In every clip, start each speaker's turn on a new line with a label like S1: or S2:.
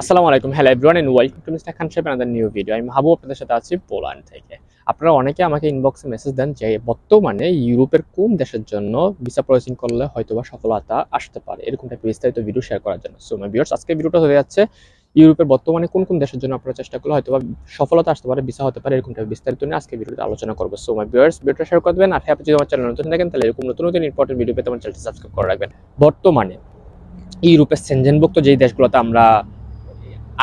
S1: আসসালামু আলাইকুম, hello everyone and welcome to mister Khan Saheb another new video. আমি মাহবুব, আপনাদের সাথে আছি পোল্যান্ড থেকে। আপনারা অনেকে আমাকে ইনবক্সে মেসেজ দেন যে বর্তমানে ইউরোপের কোন দেশের জন্য ভিসা প্রসেসিং করলে হয়তোবা সফলতা আসতে পারে, এরকম একটা বিস্তারিত ভিডিও শেয়ার করার জন্য। সো মাই ভিউয়ার্স, আজকে ভিডিওটা হয়ে যাচ্ছে ইউরোপের বর্তমানে কোন কোন দেশের জন্য আপনারা চেষ্টা করলে হয়তোবা সফলতা আসতে পারে, ভিসা হতে পারে, এরকম একটা বিস্তারিত নিয়ে আজকে ভিডিওতে আলোচনা করবো। সো মাই ভিউয়ার্স, ভিডিওটা শেয়ার করে দেবেন। আর হ্যাঁ, আপনি যদি আমার চ্যানেল নতুন থাকেন তাহলে এরকম নতুন নতুন ইম্পর্টেন্ট ভিডিও পেতে আমার চ্যানেলটি সাবস্ক্রাইব করে রাখবেন। বর্তমানে ইউরোপের সেনজেনভুক্ত যেই দেশগুলোতে আমরা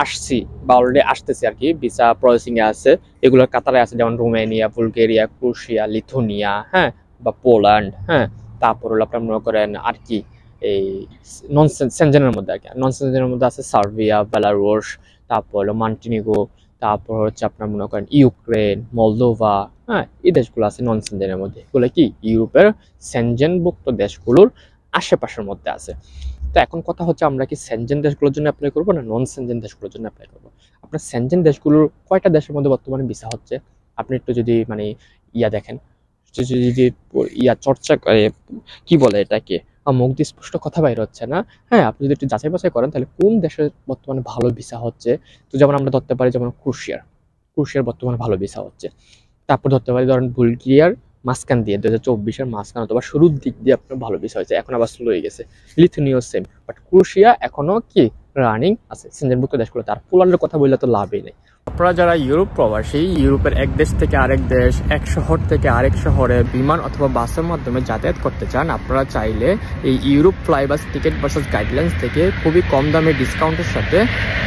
S1: আসছি বা অলরেডি আসতেছি আর কি, ভিসা প্রসেসিং এ আছে, এগুলোর কাতারে আছে, যেমন রোমানিয়া, বুলগেরিয়া, ক্রোয়েশিয়া, লিথুনিয়া, হ্যাঁ, বা পোল্যান্ড, হ্যাঁ। তারপর হলো আপনার মনে করেন আর কি এই নন সেনজেনের মধ্যে আর কি, নন সেনজেনের মধ্যে আছে সার্বিয়া, বেলারুশ, তারপর হলো মন্টিনিগ্রো, তারপর হচ্ছে আপনার মনে করেন ইউক্রেন, মলদোভা, হ্যাঁ, এই দেশগুলো আছে নন সেনজেনের মধ্যে। এগুলো কি ইউরোপের সেনজেনভুক্ত দেশগুলোর আশেপাশের মধ্যে আছে। তো এখন কথা হচ্ছে, আমরা কি সেনজেন দেশগুলোর জন্য অ্যাপ্লাই করবো না নন সেনজেন দেশগুলোর জন্য অ্যাপ্লাই করবো? আপনার সেনজেন দেশগুলোর কয়টা দেশের মধ্যে বর্তমানে ভিসা হচ্ছে আপনি একটু যদি মানে দেখেন, যদি চর্চা কি বলে এটাকে, মুখ দিয়ে স্পষ্ট কথা বাইরে হচ্ছে না, হ্যাঁ, আপনি যদি একটু যাচাই বাছাই করেন তাহলে কোন দেশের বর্তমানে ভালো ভিসা হচ্ছে। তো যেমন আমরা ধরতে পারি, যেমন ক্রোয়েশিয়ার বর্তমানে ভালো ভিসা হচ্ছে। তারপর ধরতে পারি ধরেন বুলগেরিয়ার মাঝখান দিয়ে 2024-এর মাঝখান অথবা শুরুর দিক দিয়ে আপনার ভালো বিষয় হয়েছে, এখন আবার স্লো হয়ে গেছে। লিথুনিয়া সেম, বাট ক্রোয়েশিয়া এখনো কি রানিং আছে সেনজেনভুক্ত দেশগুলো। তার পোল্যান্ডের কথা বললে তো লাভই নেই। আপনারা যারা ইউরোপ প্রবাসী, ইউরোপের এক দেশ থেকে আরেক দেশ, এক শহর থেকে আরেক শহরে বিমান অথবা বাসের মাধ্যমে যাতায়াত করতে চান, আপনারা চাইলে এই ইউরোপ ফ্লাইবাস টিকিট ভার্সেস গাইডলাইন্স থেকে খুবই কম দামে ডিসকাউন্টের সাথে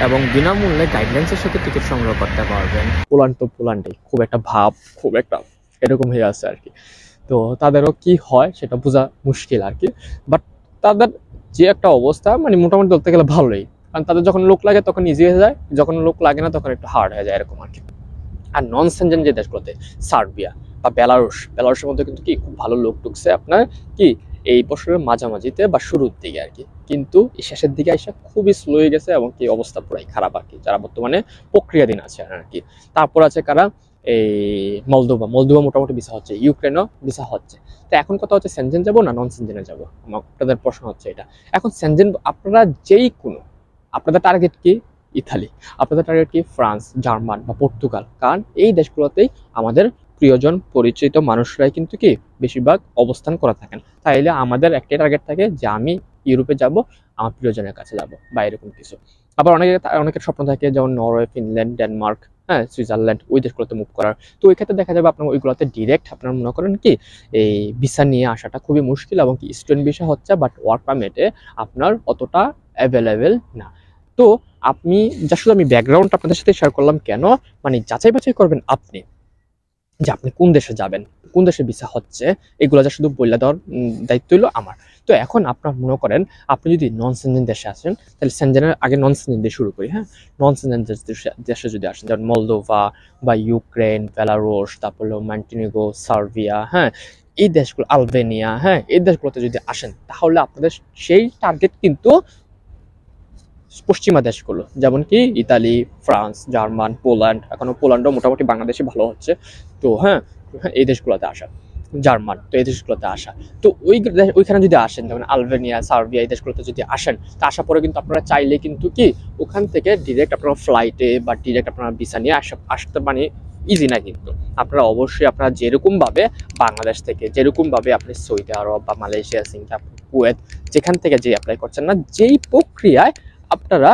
S1: এবং বিনামূল্যে গাইডলাইন্সের সাথে টিকিট সংগ্রহ করতে পারবেন। পোল্যান্ডে খুব একটা ভাব, খুব একটা এরকম হয়ে আছে আর কি। তো তাদেরও কি হয় সেটা বোঝা মুশকিল আর কি। বাট তাদের যে একটা অবস্থা, মানে মোটামুটি বলতে গেলে ভালোই, কারণ তাদের যখন লোক লাগে তখন ইজি হয়ে যায়, যখন লোক লাগে না তখন একটু হার্ড হয়ে যায়, এরকম আর কি। আর নন সেনজেন যে দেশগুলোতে সার্বিয়া বা বেলারুশের মধ্যে কিন্তু কি খুব ভালো লোক ঢুকছে আপনার কি এই বছরের মাঝামাঝিতে বা শুরুর দিকে আর কি, কিন্তু শেষের দিকে এসে খুবই স্লো হয়ে গেছে এবং কি অবস্থা পুরাই খারাপ আর কি, যারা বর্তমানে প্রক্রিয়াধীন আছে আর কি। তারপর আছে কারা, এই মলদোভা মোটামুটি ভিসা হচ্ছে, ইউক্রেনও ভিসা হচ্ছে। তো এখন কথা হচ্ছে সেনজেন যাবো না নন সেনজেনে যাবো, আপনাদের প্রশ্ন হচ্ছে এটা। এখন সেনজেন আপনারা যেই কোনো, আপনাদের টার্গেট কি ইতালি, আপনাদের টার্গেট কি ফ্রান্স, জার্মান বা পর্তুগাল, কারণ এই দেশগুলোতেই আমাদের প্রিয়জন পরিচিত মানুষরাই কিন্তু কি বেশিরভাগ অবস্থান করে থাকেন। তাইলে আমাদের একটাই টার্গেট থাকে যে আমি ইউরোপে যাব, আমার প্রিয়জনের কাছে যাব বা এরকম কিছু। আবার অনেকের স্বপ্ন থাকে যেমন নরওয়ে, ফিনল্যান্ড, ডেনমার্ক, হ্যাঁ, সুইজারল্যান্ড, ওই দেশগুলোতে মুভ করার। তো ওই ক্ষেত্রে দেখা যাবে আপনার ওইগুলোতে ডিরেক্ট আপনার মনে করেন কি এই ভিসা নিয়ে আসাটা খুবই মুশকিল, এবং কি স্টুডেন্ট ভিসা হচ্ছে, বাট ওয়ার্ক পারমিটে আপনার অতটা অ্যাভেলেবেল না। তো আপনি শুধু আমি ব্যাকগ্রাউন্ড আপনাদের সাথে শেয়ার করলাম কেন, মানে যাচাই বাছাই করবেন আপনি যে আপনি কোন দেশে যাবেন, কোন দেশে ভিসা হচ্ছে, এগুলো যা শুধু বলে দেওয়ার দায়িত্ব হলো আমার। তো এখন আপনার মনে করেন আপনি যদি নন সেনজেন দেশে আসেন, তাহলে সেনজেনের আগে নন সেনজেন দিয়ে শুরু করি, হ্যাঁ। নন সেনজেন দেশে যদি আসেন, যেমন মলদোভা বা ইউক্রেন, বেলারুশ, তারপর হলো মন্টিনিগ্রো, সার্বিয়া, হ্যাঁ, এই দেশগুলো, আলবেনিয়া, হ্যাঁ, এই দেশগুলোতে যদি আসেন তাহলে আপনাদের সেই টার্গেট কিন্তু পশ্চিমা দেশগুলো, যেমন কি ইতালি, ফ্রান্স, জার্মান, পোল্যান্ড, এখনো পোল্যান্ডও মোটামুটি বাংলাদেশে ভালো হচ্ছে। তো হ্যাঁ, এই দেশগুলোতে আসা, জার্মান, তো এই দেশগুলোতে আসা। তো ওইখানে যদি আসেন, যেমন আলবেনিয়া, সার্বিয়া, এই দেশগুলোতে যদি আসেন, তা আসার পরে কিন্তু আপনারা চাইলে কিন্তু কি ওখান থেকে ডিরেক্ট আপনারা ফ্লাইটে বা ডিরেক্ট আপনারা ভিসা নিয়ে আসতে মানে ইজি না, কিন্তু আপনারা অবশ্যই আপনারা যেরকমভাবে বাংলাদেশ থেকে, যেরকমভাবে আপনি সৌদি আরব বা মালয়েশিয়া, সিঙ্গাপুর, কুয়েত, যেখান থেকে যে অ্যাপ্লাই করছেন না, যেই প্রক্রিয়ায় আপনারা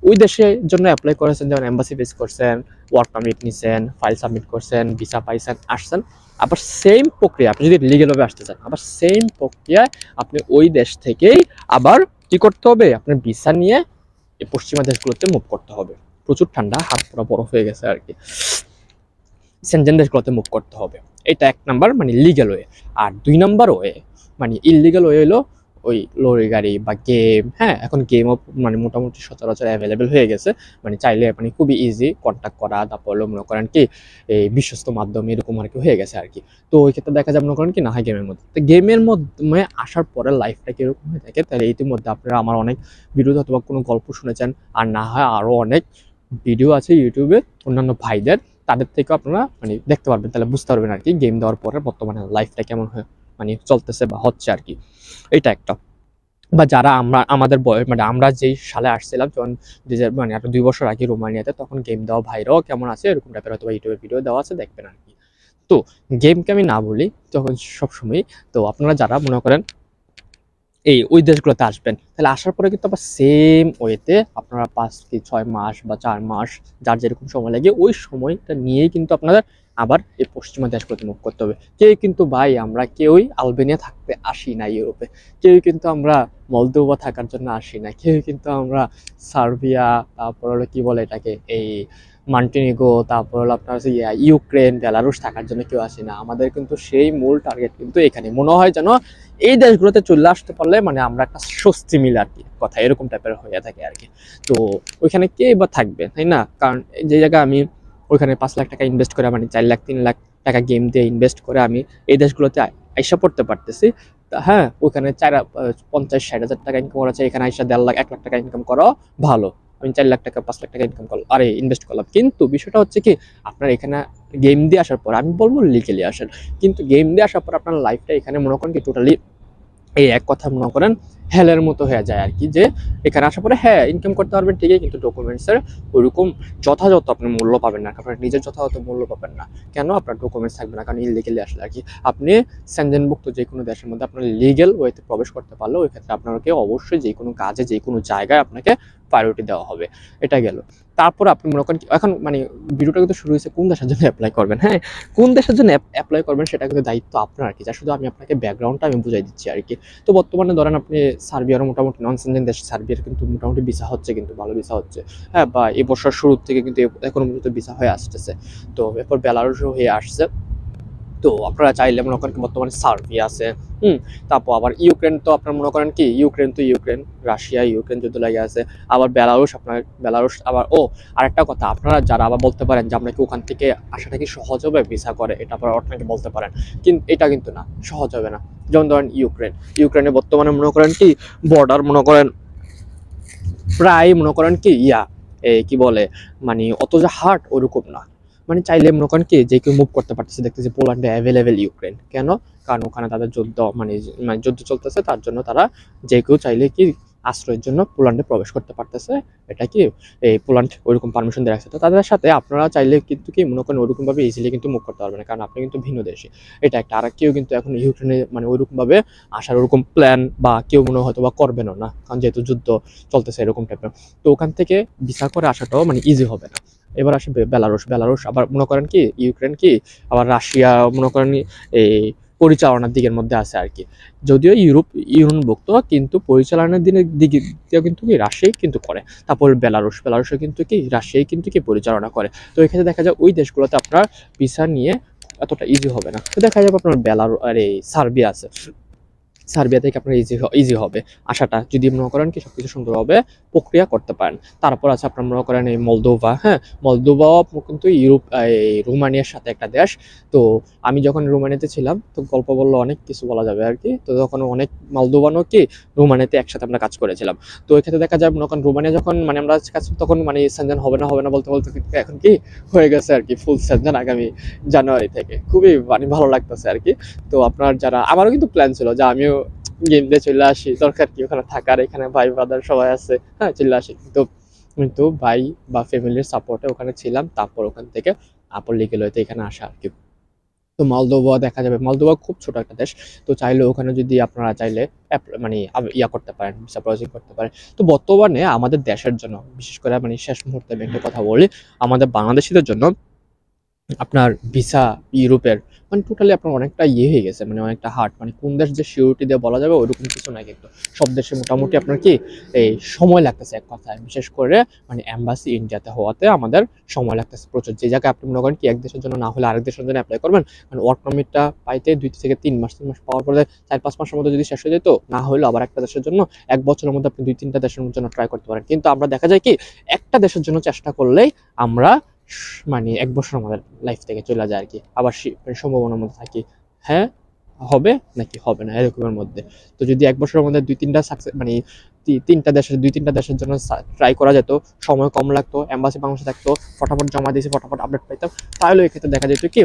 S1: ওই দেশের জন্য অ্যাপ্লাই করেছেন, যেমন এম্বাসি ফেস করছেন, ওয়ার্ক পারমিট নিছেন, ফাইল সাবমিট করছেন, ভিসা পাইছেন, আসছেন, আবার সেম প্রক্রিয়া আপনি যদি লিগেলভাবে আসতে চান, আবার সেম প্রক্রিয়ায় আপনি ওই দেশ থেকেই আবার কি করতে হবে, আপনার ভিসা নিয়ে এই পশ্চিমা দেশগুলোতে মুভ করতে হবে। প্রচুর ঠান্ডা, হাত পুরো বরফ হয়ে গেছে আর কি। সেনজেন দেশগুলোতে মুভ করতে হবে, এটা এক নাম্বার মানে লিগেল ওয়ে। আর দুই নাম্বার ওয়ে মানে ইললিগেল ওয়ে হলো ওই লরি গাড়ি বা গেম, হ্যাঁ, এখন গেমও মানে মোটামুটি সচরাচর অ্যাভেলেবেল হয়ে গেছে, মানে চাইলে মানে খুবই ইজি কন্ট্যাক্ট করা, তারপর মনে করেন কি এই বিশ্বস্ত মাধ্যম এরকম আর কি হয়ে গেছে আর কি। তো ওই ক্ষেত্রে দেখা যায় মনে করেন কি না হয় গেমের মধ্যে, তো গেমের মাধ্যমে আসার পরে লাইফটা কিরকম হয়ে থাকে, তাহলে ইতিমধ্যে আপনারা আমার অনেক ভিডিওতে অথবা কোনো গল্প শুনেছেন, আর না হয় আরও অনেক ভিডিও আছে ইউটিউবে অন্যান্য ভাইদের, তাদের থেকেও আপনারা মানে দেখতে পারবেন, তাহলে বুঝতে পারবেন আর কি গেম দেওয়ার পরে বর্তমানে লাইফটা কেমন মানে চলতেছে বা হচ্ছে আর কি। এটা একটা। বা যারা আমাদের বয়স মানে আমরা যেই সালে আসছিলাম যখন মানে আরো 2 বছর আগে রোমানিয়াতে, তখন গেম দেওয়া ভাইরাও কেমন আছে এরকম টাইপের হয়তো ইউটিউবের ভিডিও দেওয়া আছে, দেখবেন আর কি। তো গেমকে আমি না বলি তখন সবসময়, তো আপনারা যারা মনে করেন ওই দেশগুলোতে আসবেন, তাহলে আসার পরে কিন্তু আবার সেম ওয়েতে আপনারা 5 কি 6 মাস বা 4 মাস যার যেরকম সময় লাগে ওই সময়টা নিয়েই কিন্তু আপনাদের আবার এই পশ্চিমা দেশগুলোতে মুভ করতে হবে। কেউ কিন্তু ভাই আমরা কেউই আলবেনিয়া থাকতে আসি না ইউরোপে, কেউ কিন্তু আমরা মলদোভা থাকার জন্য আসি না, কেউ কিন্তু আমরা সার্বিয়া, তারপর হলো কি বলে এটাকে মন্টিনিগ্রো, তারপর হলো আপনার হচ্ছে ইউক্রেন, বেলারুশ থাকার জন্য কেউ আসে না। আমাদের কিন্তু সেই মূল টার্গেট কিন্তু এখানে মনে হয় যেন এই দেশগুলোতে চলে আসতে পারলে মানে আমরা একটা স্বস্তি মিলে আর কি, কথা এরকম টাইপের হয়ে থাকে আর কি। তো ওইখানে কে বা থাকবে, তাই না? কারণ যে জায়গায় আমি ওইখানে 5 লাখ টাকা ইনভেস্ট করে মানে 4 লাখ 3 লাখ টাকা গেম দিয়ে ইনভেস্ট করে আমি এই দেশগুলোতে আইসা পড়তে পারতেছি, হ্যাঁ ওইখানে 50-60 হাজার টাকা ইনকাম করা আছে, এখানে আইসা 1.5 লাখ 1 লাখ টাকা ইনকাম করা ভালো। আমি 4 লাখ টাকা 5 লাখ টাকা ইনকাম করলাম, আরে ইনভেস্ট করলাম, কিন্তু বিষয়টা হচ্ছে কি আপনার এখানে গেম দিয়ে আসার পর, আমি বলবো লিগেলি আসেন, কিন্তু গেম দিয়ে আসার পর আপনার লাইফটা এখানে মনে করেন কি টোটালি এক কথা মনে করেন হেলের মতো হয়ে যায় আর কি। যে এখানে আসার পরে হ্যাঁ ইনকাম করতে পারবেন ঠিকই, কিন্তু ডকুমেন্টসের ওইরকম যথাযথ আপনি মূল্য পাবেন না, আপনার নিজের যথাযথ মূল্য পাবেন না। কেন? আপনার ডকুমেন্টস থাকবে না, কারণ ইলিগেলি আসলে আর কি। আপনি সেনজেনভুক্ত যে কোনো দেশের মধ্যে আপনার লিগেল ওয়েতে প্রবেশ করতে পারলে ওই ক্ষেত্রে আপনাকে অবশ্যই যে কোনো কাজে যে কোনো জায়গায় আপনাকে প্রায়োরিটি দেওয়া হবে। এটা গেল। তারপর আপনি মনে করেন এখন মানে ভিডিওটা কিন্তু শুরু হয়েছে কোন দেশের জন্য অ্যাপ্লাই করবেন, হ্যাঁ কোন দেশের জন্য অ্যাপ্লাই করবেন সেটা কিন্তু দায়িত্ব আপনার আর কি, যা শুধু আমি আপনাকে ব্যাকগ্রাউন্ডটা আমি বুঝাই দিচ্ছি আর কি। তো বর্তমানে ধরেন আপনি সার্বিয়ারও মোটামুটি নন সেনজেন দেশ, সার্বিয়ার কিন্তু মোটামুটি ভিসা হচ্ছে, কিন্তু ভালো ভিসা হচ্ছে, হ্যাঁ বা এই বছর শুরুর থেকে কিন্তু এখন পর্যন্ত ভিসা হয়ে আসতেছে। তো এরপর বেলারুশও হয়ে আসছে। তো আপনারা চাইলে মনে করেন বর্তমানে সার্বিয়া আছে, তারপর আবার ইউক্রেন, তো আপনার মনে করেন কি ইউক্রেন তো ইউক্রেন, রাশিয়া ইউক্রেন যুদ্ধ লাগে আছে, আবার বেলারুশ, আপনার বেলারুশ আবার আরেকটা কথা, আপনারা যারা আবার বলতে পারেন যে আমরা কি ওখান থেকে আসাটা কি সহজ হবে ভিসা করে, এটা আবার আপনাকে বলতে পারেন, কিন্তু এটা কিন্তু না, সহজ হবে না। যেমন ধরেন ইউক্রেনে বর্তমানে মনে করেন কি বর্ডার মনে করেন প্রায় মনে করেন কি কি বলে মানে অত যে হার্ড ওরকম না, মানে চাইলে মনে করেন কি যে কেউ মুভ করতে পারতেছে। দেখতেছি পোল্যান্ডে অ্যাভেলেবেল ইউক্রেন, কেন? কারণ ওখানে তাদের যুদ্ধ মানে মানে যুদ্ধ চলতেছে, তার জন্য তারা যে কেউ চাইলে কি আশ্রয়ের জন্য পোল্যান্ডে প্রবেশ করতে পারতেছে। এটা কি পোল্যান্ড ওইরকম পারমিশন দিয়ে রাখছে। তো তাদের সাথে আপনারা চাইলে কিন্তু কি মনে করেন ওইরকম ভাবে ইজিলি কিন্তু মুভ করতে পারবেন না, কারণ আপনি কিন্তু ভিন্ন দেশে। এটা একটা। আর কেউ কিন্তু এখন ইউক্রেনে মানে ওইরকম ভাবে আসার ওরকম প্ল্যান বা কেউ মনে হয়তো বা করবেনও না, কারণ যেহেতু যুদ্ধ চলতেছে এরকম টাইপের। তো ওখান থেকে ভিসা করে আসাটাও মানে ইজি হবে না। এবার আসবে বেলারুশ আবার মনে করেন কি ইউক্রেন কি আবার রাশিয়া মনে করেন এই পরিচালনার দিকের মধ্যে আছে আর কি। যদিও ইউরোপভুক্ত, কিন্তু পরিচালনার দিকে কিন্তু কি রাশিয়াই কিন্তু করে। তারপর বেলারুশে কিন্তু কি রাশিয়াই কিন্তু কি পরিচালনা করে। তো এখানে দেখা যায় ওই দেশগুলোতে আপনার ভিসা নিয়ে এতটা ইজি হবে না। তো দেখা যাবে আপনার সার্বিয়া আছে, সার্বিয়া থেকে আপনার ইজি হবে আসাটা, যদি মনে করেন কি সবকিছু সুন্দরভাবে প্রক্রিয়া করতে পারেন। তারপর আছে আপনার মনে করেন এই মলদোভা, হ্যাঁ মলদোভাও কিন্তু রোমানিয়ার সাথে একটা দেশ। তো আমি যখন রোমানিয়াতে ছিলাম তো গল্প বললে অনেক কিছু বলা যাবে আর কি। তো তখন অনেক মলদোভানও কি রোমানিয়াতে একসাথে আমরা কাজ করেছিলাম। তো এক্ষেত্রে দেখা যায় মনে করেন রোমানিয়া যখন মানে আমরা কাজ তখন মানে সেনজেন হবে না বলতে বলতে এখন কি হয়ে গেছে আর কি, ফুল সেনজেন আগামী জানুয়ারি থেকে। খুবই মানে ভালো লাগতেছে আর কি। তো আপনার যারা, আমারও কিন্তু প্ল্যান ছিল যে আমিও গেম দিয়ে চলে আসি, দরকার কি ওখানে থাকার, এখানে ভাই ব্রাদার সবাই আছে, হ্যাঁ চলে আসি। কিন্তু কিন্তু ভাই বা ফ্যামিলির সাপোর্টে ওখানে ছিলাম, তারপর ওখান থেকে আপর লিগেল হইতে এখানে আসা আর কি। তো মলদোভা দেখা যাবে, মলদোভা খুব ছোট একটা দেশ। তো চাইলে ওখানে যদি আপনারা চাইলে মানে করতে পারেন, ভিসা প্রসেসিং করতে পারেন। তো বর্তমানে আমাদের দেশের জন্য বিশেষ করে মানে শেষ মুহূর্তে আমি একটা কথা বলি, আমাদের বাংলাদেশিদের জন্য আপনার ভিসা ইউরোপের মানে টোটালি আপনার অনেকটা হয়ে গেছে, মানে অনেকটা হার্ড, মানে কোন দেশ যে সিউরিটি দিয়ে বলা যাবে ওইরকম কিছু নাই। কিন্তু সব দেশে মোটামুটি আপনার কি এই সময় লাগতেছে এক কথায়, বিশেষ করে মানে এম্বাসি ইন্ডিয়াতে হওয়াতে আমাদের সময় লাগতেছে প্রচুর। যে জায়গায় আপনি মনে করেন কি এক দেশের জন্য না হলে আরেক দেশের জন্য অ্যাপ্লাই করবেন, মানে ওয়ার্ক পারমিটটা পাইতে 2 থেকে 3 মাস, 3 মাস পাওয়ার পরে 4-5 মাসের মধ্যে যদি শেষ হয়ে যেত, না হলে আবার একটা দেশের জন্য 1 বছরের মধ্যে আপনি 2-3টা দেশের জন্য ট্রাই করতে পারেন। কিন্তু আমরা দেখা যায় কি একটা দেশের জন্য চেষ্টা করলেই আমরা মানে 1 বছর আমাদের লাইফ থেকে চলে যায় আর কি। আবার সম্ভাবনার মধ্যে থাকি, হ্যাঁ হবে নাকি হবে না এরকমের মধ্যে। তো যদি 1 বছরের মধ্যে 2-3টা সাকসেস মানে 2-3টা দেশের জন্য ট্রাই করা যেত, সময় কম লাগতো, এম্বাসি বাংলাদেশে থাকতো, ফটাফট জমা দিয়েছি ফটাফট আপডেট পাইতাম, তাহলে এক্ষেত্রে দেখা যেত কি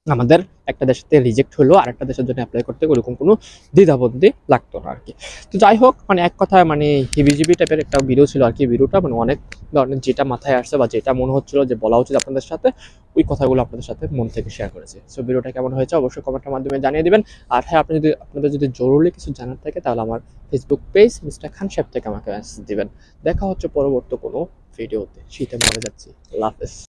S1: আমাদের একটা দেশে রিজেক্ট হলো আর একটা দেশের জন্য অ্যাপ্লাই করতে ওরকম কোনো দ্বিধাবন্ধি লাগতো না আর কি। তো যাই হোক, মানে এক কথায় মানে হিবিজিবি টাইপের একটা ভিডিও ছিল আর কি। ভিডিওটা মানে অনেক ধরনের যেটা মাথায় আসছে বা যেটা মনে হচ্ছিল যে বলা উচিত আপনাদের সাথে, ওই কথাগুলো আপনাদের সাথে মন থেকে শেয়ার করেছি। সো ভিডিওটা কেমন হয়েছে অবশ্যই কমেন্টের মাধ্যমে জানিয়ে দিবেন। আর হ্যাঁ, আপনাদের যদি জরুরি কিছু জানার থাকে তাহলে আমার ফেসবুক পেজ মিস্টার খান সাহেব থেকে আমাকে মেসেজ দিবেন। দেখা হচ্ছে পরবর্তী কোনো ভিডিওতে। শীতে মরে যাচ্ছি। আল্লাহ হাফেজ।